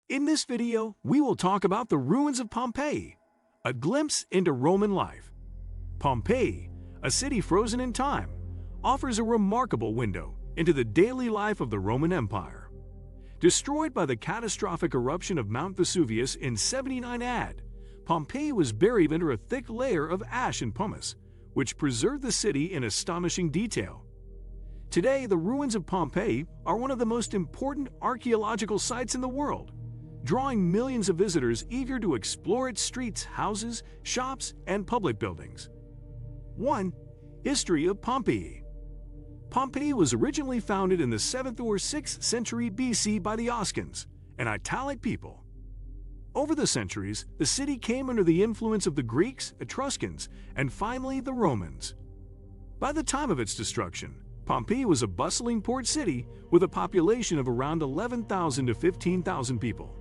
In this video, we will talk about the ruins of Pompeii, a glimpse into Roman life. Pompeii, a city frozen in time, offers a remarkable window into the daily life of the Roman Empire. Destroyed by the catastrophic eruption of Mount Vesuvius in 79 AD, Pompeii was buried under a thick layer of ash and pumice, which preserved the city in astonishing detail. Today, the ruins of Pompeii are one of the most important archaeological sites in the world, drawing millions of visitors eager to explore its streets, houses, shops, and public buildings. 1. History of Pompeii. Pompeii was originally founded in the 7th or 6th century BC by the Oscans, an Italic people. Over the centuries, the city came under the influence of the Greeks, Etruscans, and finally the Romans. By the time of its destruction, Pompeii was a bustling port city with a population of around 11,000 to 15,000 people.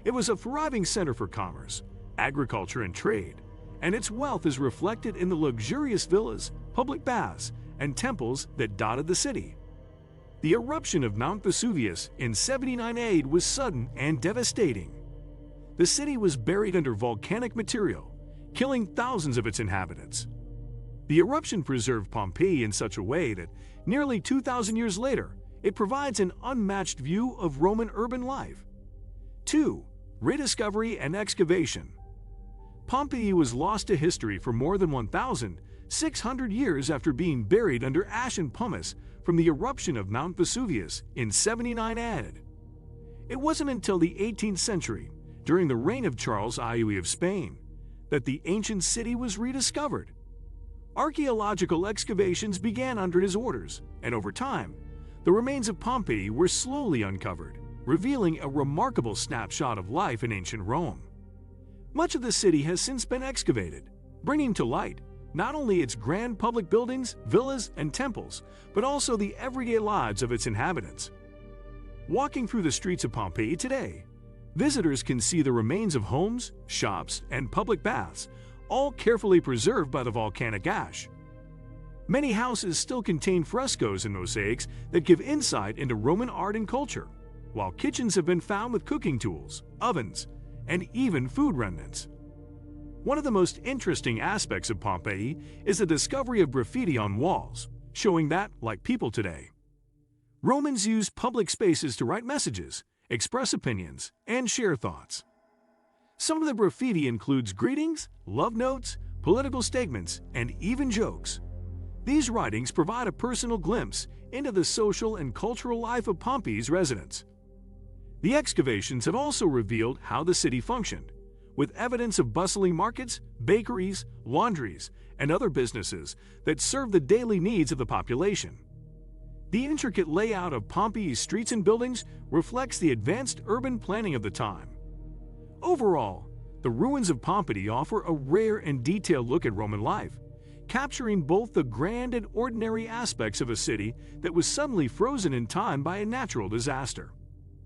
It was a thriving center for commerce, agriculture, and trade, and its wealth is reflected in the luxurious villas, public baths, and temples that dotted the city. The eruption of Mount Vesuvius in 79 AD was sudden and devastating. The city was buried under volcanic material, killing thousands of its inhabitants. The eruption preserved Pompeii in such a way that, nearly 2,000 years later, it provides an unmatched view of Roman urban life. 2. Rediscovery and Excavation. Pompeii was lost to history for more than 1,600 years after being buried under ash and pumice from the eruption of Mount Vesuvius in 79 AD. It wasn't until the 18th century, during the reign of Charles IIe of Spain, that the ancient city was rediscovered. Archaeological excavations began under his orders, and over time, the remains of Pompeii were slowly uncovered, revealing a remarkable snapshot of life in ancient Rome. Much of the city has since been excavated, bringing to light not only its grand public buildings, villas, and temples, but also the everyday lives of its inhabitants. Walking through the streets of Pompeii today, visitors can see the remains of homes, shops, and public baths, all carefully preserved by the volcanic ash. Many houses still contain frescoes and mosaics that give insight into Roman art and culture, while kitchens have been found with cooking tools, ovens, and even food remnants. One of the most interesting aspects of Pompeii is the discovery of graffiti on walls, showing that, like people today, Romans used public spaces to write messages, express opinions, and share thoughts. Some of the graffiti includes greetings, love notes, political statements, and even jokes. These writings provide a personal glimpse into the social and cultural life of Pompeii's residents. The excavations have also revealed how the city functioned, with evidence of bustling markets, bakeries, laundries, and other businesses that serve the daily needs of the population. The intricate layout of Pompeii's streets and buildings reflects the advanced urban planning of the time. Overall, the ruins of Pompeii offer a rare and detailed look at Roman life, capturing both the grand and ordinary aspects of a city that was suddenly frozen in time by a natural disaster.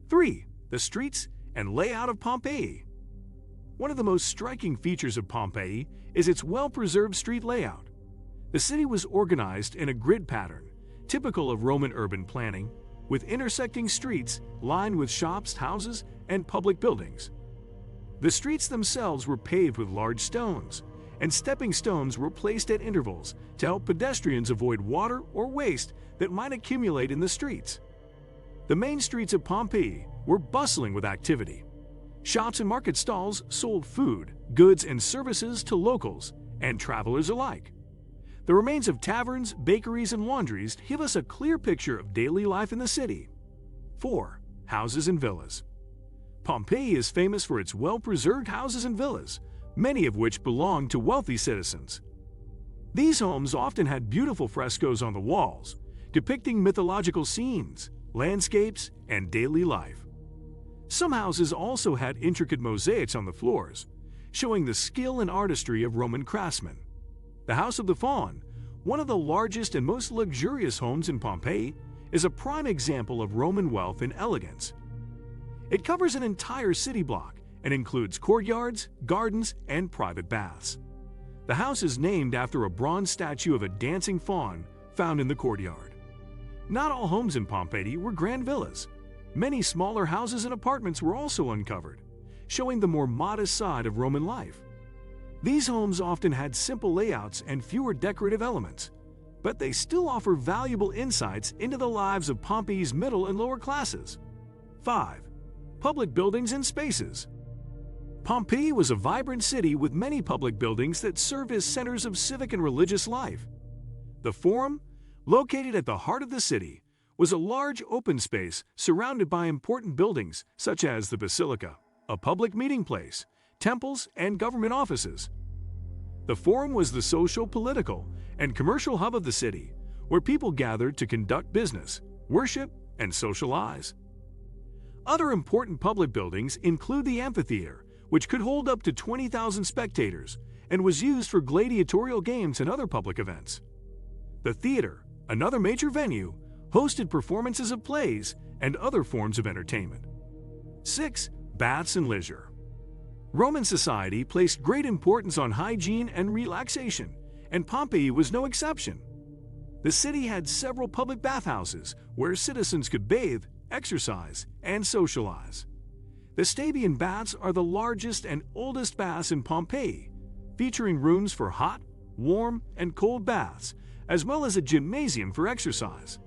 3. The streets and layout of Pompeii. One of the most striking features of Pompeii is its well-preserved street layout. The city was organized in a grid pattern, typical of Roman urban planning, with intersecting streets lined with shops, houses, and public buildings. The streets themselves were paved with large stones, and stepping stones were placed at intervals to help pedestrians avoid water or waste that might accumulate in the streets. The main streets of Pompeii were bustling with activity. Shops and market stalls sold food, goods, and services to locals and travelers alike. The remains of taverns, bakeries, and laundries give us a clear picture of daily life in the city. 4. Houses and villas. Pompeii is famous for its well-preserved houses and villas, many of which belonged to wealthy citizens. These homes often had beautiful frescoes on the walls, depicting mythological scenes, landscapes, and daily life. Some houses also had intricate mosaics on the floors, showing the skill and artistry of Roman craftsmen. The House of the Faun, one of the largest and most luxurious homes in Pompeii, is a prime example of Roman wealth and elegance. It covers an entire city block and includes courtyards, gardens, and private baths. The house is named after a bronze statue of a dancing faun found in the courtyard. Not all homes in Pompeii were grand villas. Many smaller houses and apartments were also uncovered, showing the more modest side of Roman life. These homes often had simple layouts and fewer decorative elements, but they still offer valuable insights into the lives of Pompeii's middle and lower classes. 5. Public buildings and spaces. Pompeii was a vibrant city with many public buildings that served as centers of civic and religious life. The Forum, located at the heart of the city, was a large open space surrounded by important buildings such as the Basilica, a public meeting place, temples, and government offices. The Forum was the social, political, and commercial hub of the city, where people gathered to conduct business, worship, and socialize. Other important public buildings include the amphitheater, which could hold up to 20,000 spectators and was used for gladiatorial games and other public events. The theater, another major venue, hosted performances of plays and other forms of entertainment. 6. Baths and leisure. Roman society placed great importance on hygiene and relaxation, and Pompeii was no exception. The city had several public bathhouses where citizens could bathe, exercise, and socialize. The Stabian baths are the largest and oldest baths in Pompeii, featuring rooms for hot, warm, and cold baths, as well as a gymnasium for exercise.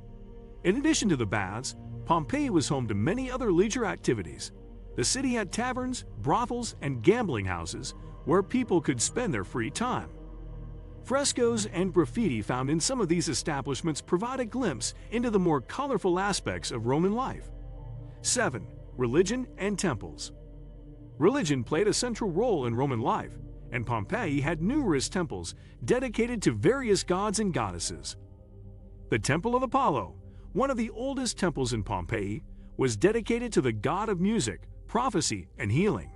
In addition to the baths, Pompeii was home to many other leisure activities. The city had taverns, brothels, and gambling houses where people could spend their free time. Frescoes and graffiti found in some of these establishments provide a glimpse into the more colorful aspects of Roman life. 7. Religion and temples. Religion played a central role in Roman life, and Pompeii had numerous temples dedicated to various gods and goddesses. The Temple of Apollo, one of the oldest temples in Pompeii, was dedicated to the god of music, prophecy, and healing.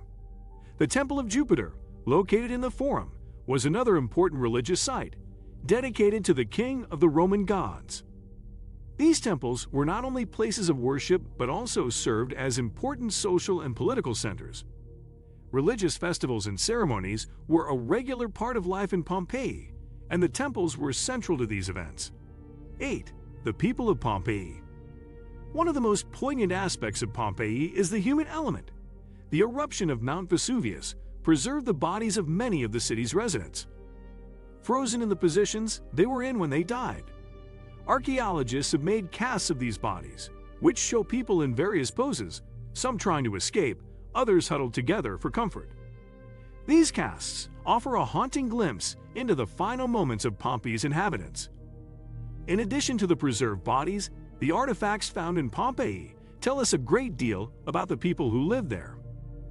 The Temple of Jupiter, located in the Forum, was another important religious site, dedicated to the king of the Roman gods. These temples were not only places of worship but also served as important social and political centers. Religious festivals and ceremonies were a regular part of life in Pompeii, and the temples were central to these events. 8. The people of Pompeii. One of the most poignant aspects of Pompeii is the human element. The eruption of Mount Vesuvius preserved the bodies of many of the city's residents, frozen in the positions they were in when they died. Archaeologists have made casts of these bodies, which show people in various poses, some trying to escape, others huddled together for comfort. These casts offer a haunting glimpse into the final moments of Pompeii's inhabitants. In addition to the preserved bodies, the artifacts found in Pompeii tell us a great deal about the people who lived there.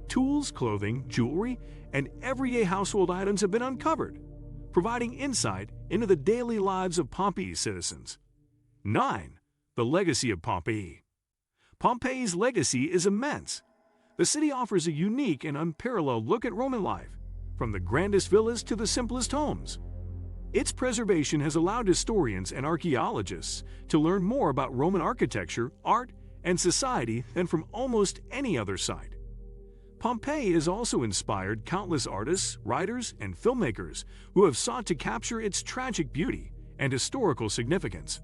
Tools, clothing, jewelry, and everyday household items have been uncovered, providing insight into the daily lives of Pompeii's citizens. 9. The legacy of Pompeii. Pompeii's legacy is immense. The city offers a unique and unparalleled look at Roman life, from the grandest villas to the simplest homes. Its preservation has allowed historians and archaeologists to learn more about Roman architecture, art, and society than from almost any other site. Pompeii has also inspired countless artists, writers, and filmmakers who have sought to capture its tragic beauty and historical significance.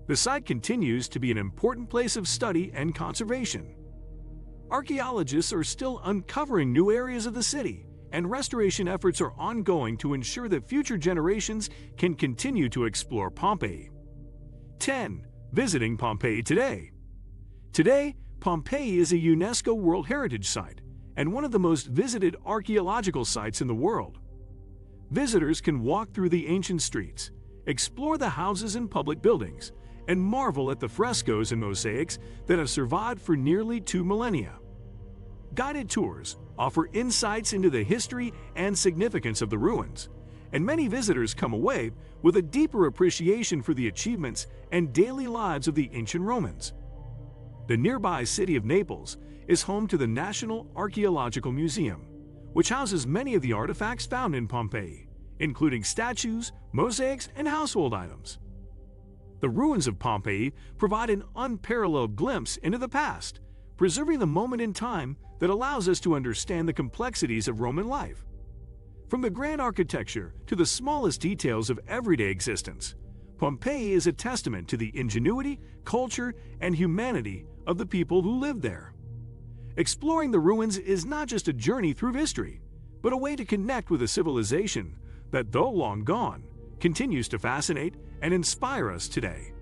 The site continues to be an important place of study and conservation. Archaeologists are still uncovering new areas of the city, and restoration efforts are ongoing to ensure that future generations can continue to explore Pompeii. 10. Visiting Pompeii today. Today, Pompeii is a UNESCO World Heritage Site and one of the most visited archaeological sites in the world. Visitors can walk through the ancient streets, explore the houses and public buildings, and marvel at the frescoes and mosaics that have survived for nearly 2 millennia. Guided tours offer insights into the history and significance of the ruins, and many visitors come away with a deeper appreciation for the achievements and daily lives of the ancient Romans. The nearby city of Naples is home to the National Archaeological Museum, which houses many of the artifacts found in Pompeii, including statues, mosaics, and household items. The ruins of Pompeii provide an unparalleled glimpse into the past, preserving the moment in time that allows us to understand the complexities of Roman life. From the grand architecture to the smallest details of everyday existence, Pompeii is a testament to the ingenuity, culture, and humanity of the people who lived there. Exploring the ruins is not just a journey through history, but a way to connect with a civilization that, though long gone, continues to fascinate and inspire us today.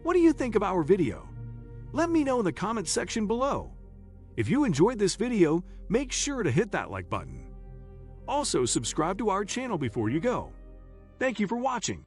What do you think of our video? Let me know in the comments section below. If you enjoyed this video, make sure to hit that like button. Also, subscribe to our channel before you go. Thank you for watching.